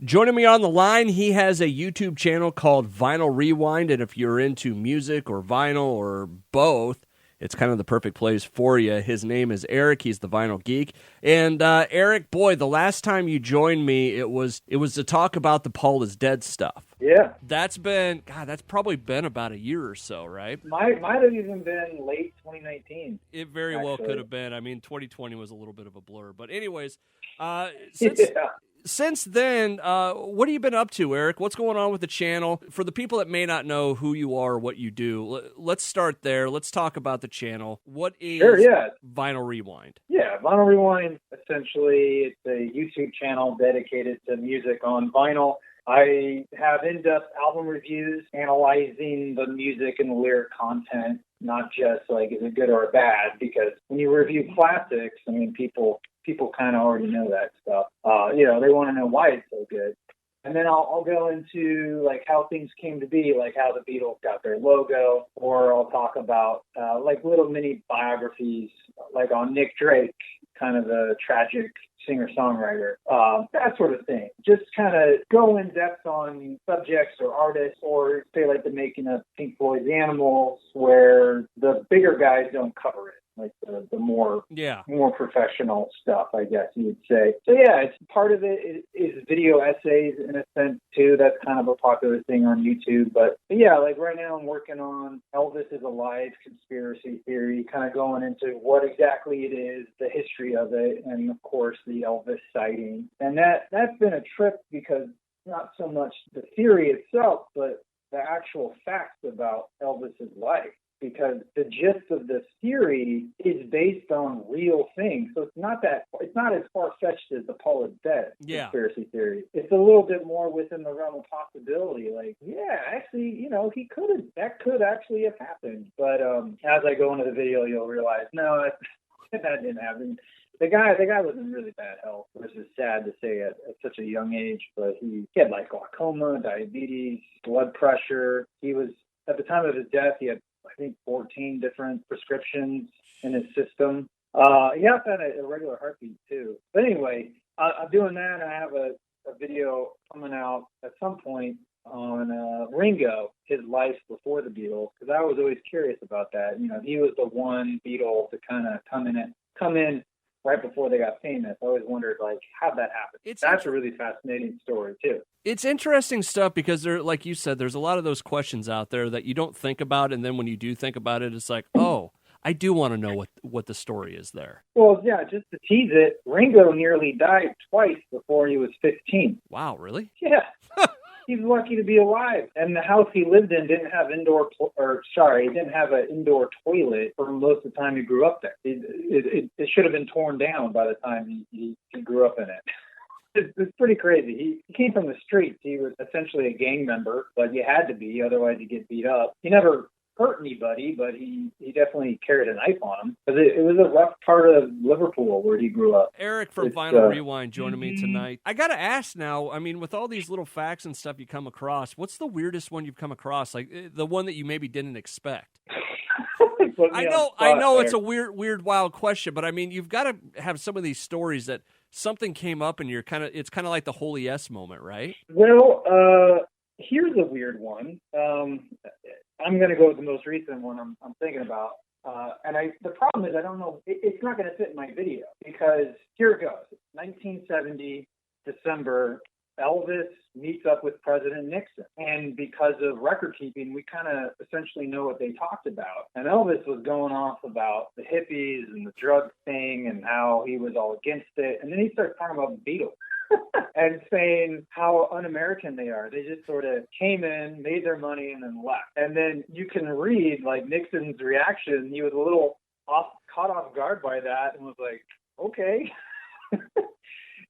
Joining me on the line, he has a YouTube channel called Vinyl Rewind, and if you're into music or vinyl or both, it's kind of the perfect place for you. His name is Eric. He's the Vinyl Geek. And Eric, boy, the last time you joined me, it was to talk about the Paul is Dead stuff. Yeah. That's probably been about a year or so, right? Might have even been late 2019. It very well actually. could have been. I mean, 2020 was a little bit of a blur. But anyways, since then, what have you been up to, Eric? What's going on with the channel? For the people that may not know who you are or what you do, let's start there. Let's talk about the channel. What is Vinyl Rewind? Yeah, Vinyl Rewind, essentially, it's a YouTube channel dedicated to music on vinyl. I have in-depth album reviews analyzing the music and the lyric content, not just like is it good or bad, because when you review classics, I mean, people kind of already know that stuff. They want to know why it's so good. And then I'll go into like how things came to be, like how the Beatles got their logo, or I'll talk about like little mini biographies, like on Nick Drake, kind of a tragic singer-songwriter, that sort of thing. Just kind of go in depth on subjects or artists, or say like the making of Pink Floyd's Animals, where the bigger guys don't cover it. Like the more professional stuff, I guess you would say. So yeah, it's part of it is video essays in a sense too. That's kind of a popular thing on YouTube. But yeah, like right now I'm working on Elvis is Alive conspiracy theory, kind of going into what exactly it is, the history of it, and of course the Elvis sighting. And that's been a trip because not so much the theory itself, but the actual facts about Elvis's life. Because the gist of this theory is based on real things. So it's not as far-fetched as the Paul is Dead conspiracy theory. It's a little bit more within the realm of possibility. Like, yeah, actually, that could actually have happened. But as I go into the video, you'll realize, no, that didn't happen. The guy was in really bad health, which is sad to say at such a young age, but he had like glaucoma, diabetes, blood pressure. He was, at the time of his death, he had I think 14 different prescriptions in his system. He also had a irregular heartbeat too. But anyway, I'm doing that, and I have a video coming out at some point on Ringo, his life before the Beatles, because I was always curious about that. You know, he was the one Beatle to kind of come in right before they got famous. I always wondered, like, how'd that happen? That's a really fascinating story, too. It's interesting stuff because, like you said, there's a lot of those questions out there that you don't think about, and then when you do think about it, it's like, oh, I do want to know what the story is there. Well, yeah, just to tease it, Ringo nearly died twice before he was 15. Wow, really? Yeah. He's lucky to be alive. And the house he lived in didn't have an indoor toilet for most of the time he grew up there. It should have been torn down by the time he grew up in it. It's pretty crazy. He came from the streets. He was essentially a gang member, but you had to be, otherwise you get beat up. He never hurt anybody, but he definitely carried a knife on him. Because it was a rough part of Liverpool where he grew up. Eric from Vinyl Rewind joining me tonight. I got to ask now, I mean, with all these little facts and stuff you come across, what's the weirdest one you've come across? Like the one that you maybe didn't expect? I know it's a weird, wild question, but I mean, you've got to have some of these stories that something came up and it's kind of like the holy yes moment, right? Well, here's a weird one. I'm going to go with the most recent one I'm thinking about. The problem is I don't know, it's not going to fit in my video because here it goes. 1970, December, Elvis meets up with President Nixon. And because of record keeping, we kind of essentially know what they talked about. And Elvis was going off about the hippies and the drug thing and how he was all against it. And then he starts talking about the Beatles. And saying how un-American they are. They just sort of came in, made their money, and then left. And then you can read, like, Nixon's reaction. He was a little caught off guard by that and was like, okay.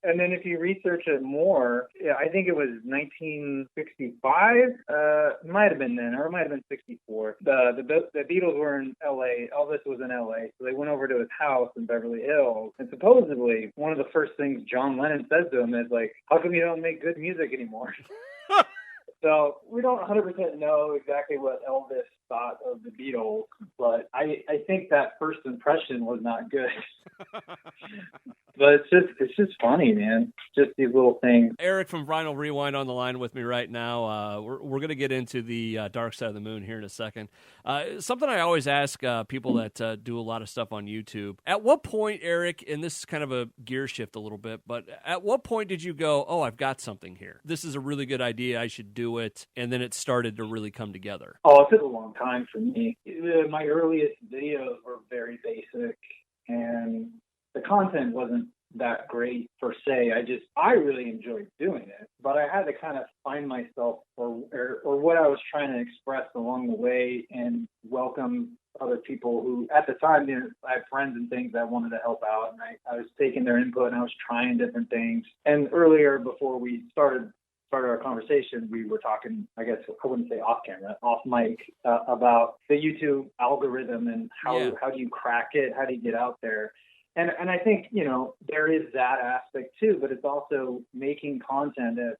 And then if you research it more, I think it was 1965. It might have been then, or it might have been 64. The Beatles were in L.A. Elvis was in L.A., so they went over to his house in Beverly Hills. And supposedly, one of the first things John Lennon says to him is like, how come you don't make good music anymore? So we don't 100% know exactly what Elvis thought of the Beatles, but I think that first impression was not good. But it's just funny, man. Just these little things. Eric from Vinyl Rewind on the line with me right now. We're going to get into the Dark Side of the Moon here in a second. Something I always ask people that do a lot of stuff on YouTube. At what point, Eric, and this is kind of a gear shift a little bit, but at what point did you go, oh, I've got something here. This is a really good idea. I should do it. And then it started to really come together. Oh, it took a long time for me. My earliest videos were very basic, and the content wasn't that great per se. I really enjoyed doing it, but I had to kind of find myself or what I was trying to express along the way and welcome other people who, at the time, I had friends and things that wanted to help out, and I was taking their input and I was trying different things. And earlier, before we started our conversation, we were talking, I guess I wouldn't say off camera, off mic, about the YouTube algorithm and how do you crack it? How do you get out there? And I think, there is that aspect too, but it's also making content that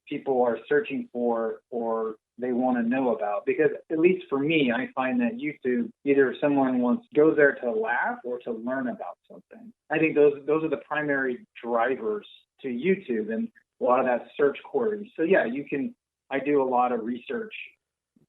people are searching for or they want to know about. Because at least for me, I find that YouTube, either someone goes there to laugh or to learn about something. I think those are the primary drivers to YouTube and a lot of that search queries. So yeah, I do a lot of research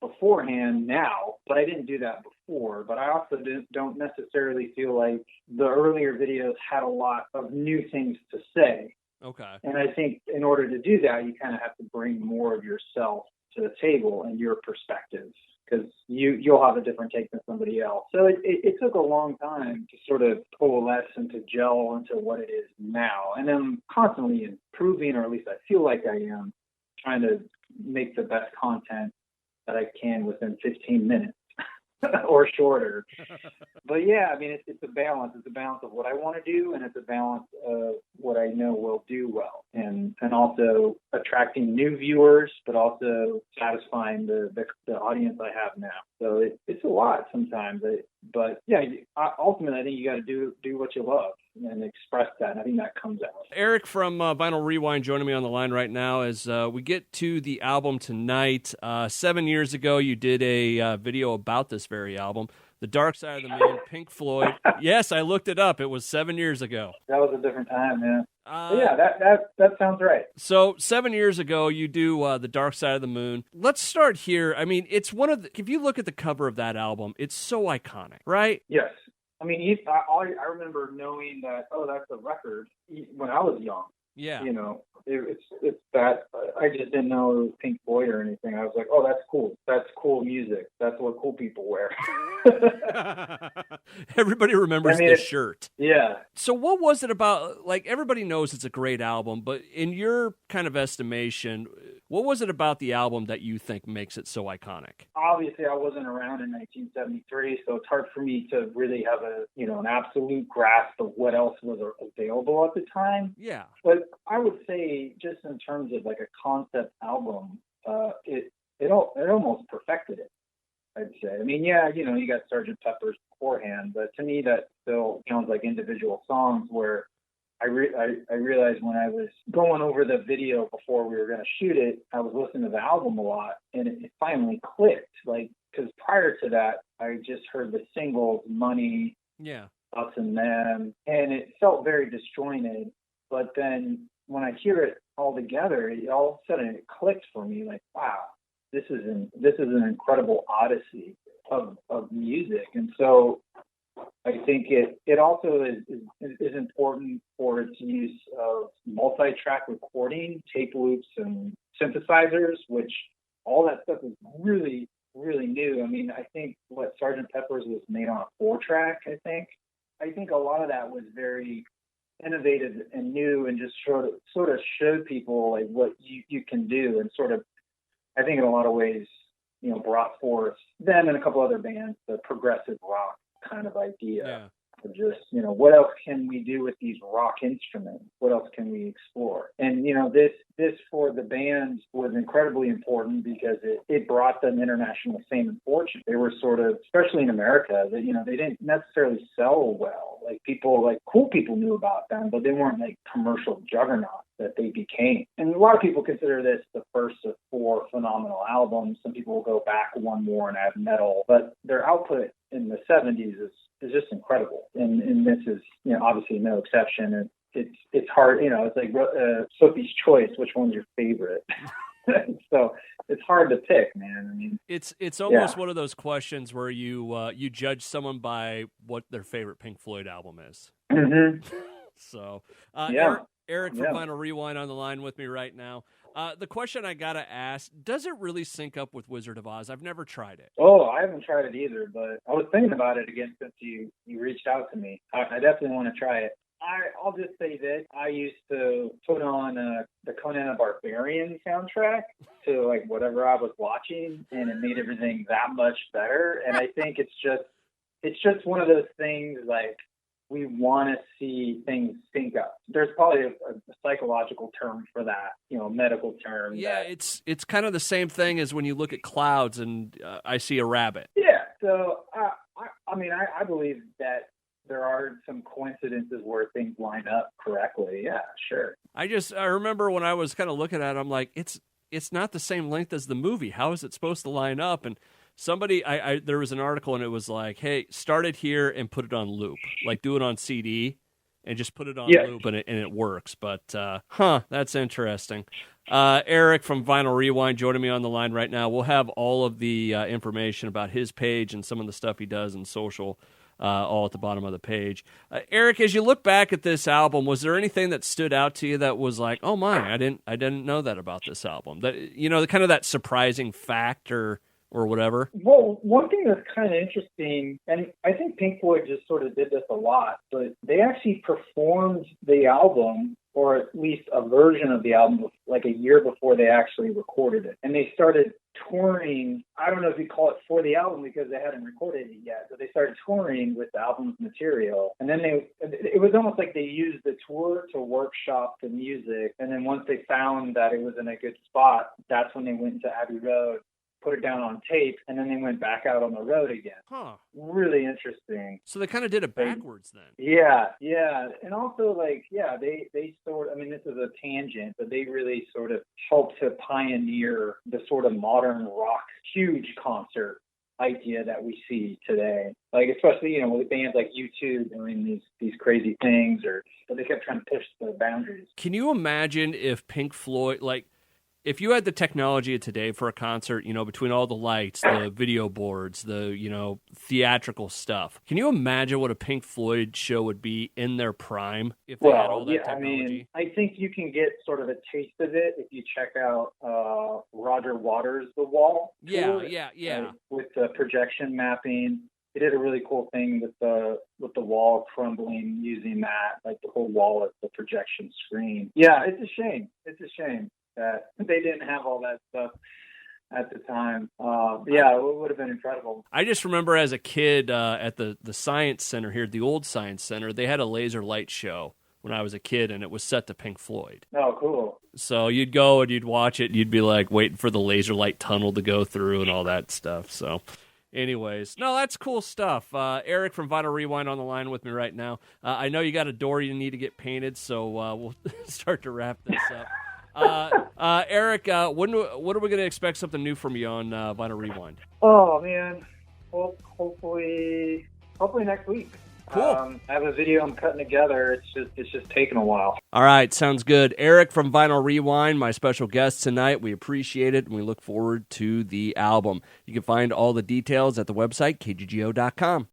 beforehand now, but I didn't do that before. But I also don't necessarily feel like the earlier videos had a lot of new things to say. Okay. And I think in order to do that, you kind of have to bring more of yourself to the table and your perspective, because you'll have a different take than somebody else. So it took a long time to sort of coalesce and to gel into what it is now. And I'm constantly improving, or at least I feel like I am, trying to make the best content that I can within 15 minutes or shorter. But yeah, I mean, it's a balance. It's a balance of what I want to do, and it's a balance of what I know will do well, and also attracting new viewers, but also satisfying the audience I have now. So it's a lot sometimes. But yeah, ultimately, I think you got to do what you love and express that. And I think that comes out. Eric from Vinyl Rewind joining me on the line right now as we get to the album tonight. 7 years ago, you did a video about this very album, The Dark Side of the Moon, Pink Floyd. Yes, I looked it up. It was 7 years ago. That was a different time, man. Yeah, that sounds right. So 7 years ago, you do The Dark Side of the Moon. Let's start here. I mean, it's if you look at the cover of that album, it's so iconic, right? Yes. I mean, I remember knowing that, that's a record when I was young. Yeah. It's that I just didn't know it was Pink Floyd or anything. I was like, oh, that's cool. That's cool music. That's what cool people wear. Everybody remembers the shirt. Yeah. So what was it about, like, everybody knows it's a great album, but in your kind of estimation, what was it about the album that you think makes it so iconic? Obviously, I wasn't around in 1973, so it's hard for me to really have an absolute grasp of what else was available at the time. Yeah. But I would say, just in terms of like a concept album, it almost perfected it, I'd say. I mean, yeah, you got Sgt. Pepper's beforehand, but to me that still sounds like individual songs where I realized when I was going over the video before we were going to shoot it, I was listening to the album a lot, and it finally clicked. Like, because prior to that, I just heard the singles, Money, yeah, Us and Them, and it felt very disjointed. But then when I hear it all together, all of a sudden it clicked for me. Like, wow, this is an incredible odyssey of music. And so I think it also is important for its use of multi-track recording, tape loops, and synthesizers, which all that stuff is really, really new. I mean, I think what Sgt. Pepper's was made on a 4-track, I think. I think a lot of that was very innovative and new, and just sort of showed people like what you can do, and sort of, I think in a lot of ways, brought forth them and a couple other bands the progressive rock kind of idea. Yeah. Of just, what else can we do with these rock instruments? What else can we explore? And, this for the band was incredibly important because it brought them international fame and fortune. They were sort of, especially in America, that, they didn't necessarily sell well. Like cool people knew about them, but they weren't like commercial juggernauts. that they became. And a lot of people consider this the first of 4 phenomenal albums. Some people will go back one more and add metal, but their output in the 70s is just incredible. And this is, obviously no exception. It's hard, it's like Sophie's Choice. Which one's your favorite? So it's hard to pick, man. I mean, it's almost one of those questions where you judge someone by what their favorite Pink Floyd album is. Mm-hmm. So, Eric from Vinyl Rewind on the line with me right now. The question I gotta ask: does it really sync up with Wizard of Oz? I've never tried it. Oh, I haven't tried it either, but I was thinking about it again since you reached out to me. I definitely want to try it. I'll just say this. I used to put on the Conan the Barbarian soundtrack to like whatever I was watching, and it made everything that much better. And I think it's just one of those things like we want to see things sync up. There's probably a psychological term for that, medical term. Yeah, it's kind of the same thing as when you look at clouds and I see a rabbit. Yeah, so I believe that there are some coincidences where things line up correctly. Yeah, sure. I remember when I was kind of looking at it, I'm like, it's not the same length as the movie. How is it supposed to line up? And somebody, there was an article and it was like, hey, start it here and put it on loop. Like do it on CD and just put it on loop and it works. But, that's interesting. Eric from Vinyl Rewind joining me on the line right now. We'll have all of the information about his page and some of the stuff he does in social all at the bottom of the page. Eric, as you look back at this album, was there anything that stood out to you that was like, oh my, I didn't know that about this album? That kind of that surprising fact or whatever? Well, one thing that's kind of interesting, and I think Pink Floyd just sort of did this a lot, but they actually performed the album, or at least a version of the album, like a year before they actually recorded it. And they started touring, I don't know if you call it for the album because they hadn't recorded it yet, but they started touring with the album's material. And then it was almost like they used the tour to workshop the music. And then once they found that it was in a good spot, that's when they went into Abbey Road, put it down on tape, and then they went back out on the road again. Huh. Really interesting. So they kind of did it backwards then. Yeah. And also, they sort of, this is a tangent, but they really sort of helped to pioneer the sort of modern rock huge concert idea that we see today. Like, especially, with bands like U2 doing these crazy things, but they kept trying to push the boundaries. Can you imagine if Pink Floyd, if you had the technology of today for a concert, between all the lights, the video boards, the, theatrical stuff, can you imagine what a Pink Floyd show would be in their prime if they had all that technology? I think you can get sort of a taste of it if you check out Roger Waters' The Wall. Yeah. With the projection mapping. They did a really cool thing with the wall crumbling using that, like the whole wall as the projection screen. Yeah, it's a shame. That they didn't have all that stuff at the time. It would have been incredible. I just remember as a kid at the Science Center here, the old Science Center, they had a laser light show when I was a kid, and it was set to Pink Floyd. Oh, cool. So you'd go and you'd watch it, and you'd be like waiting for the laser light tunnel to go through and all that stuff. So anyways, no, that's cool stuff. Eric from Vinyl Rewind on the line with me right now. I know you got a door you need to get painted, so we'll start to wrap this up. Eric, when are we going to expect something new from you on Vinyl Rewind? Oh man, well, hopefully next week. Cool. I have a video I'm cutting together. It's just taking a while. All right, sounds good. Eric from Vinyl Rewind, my special guest tonight. We appreciate it, and we look forward to the album. You can find all the details at the website kggo.com.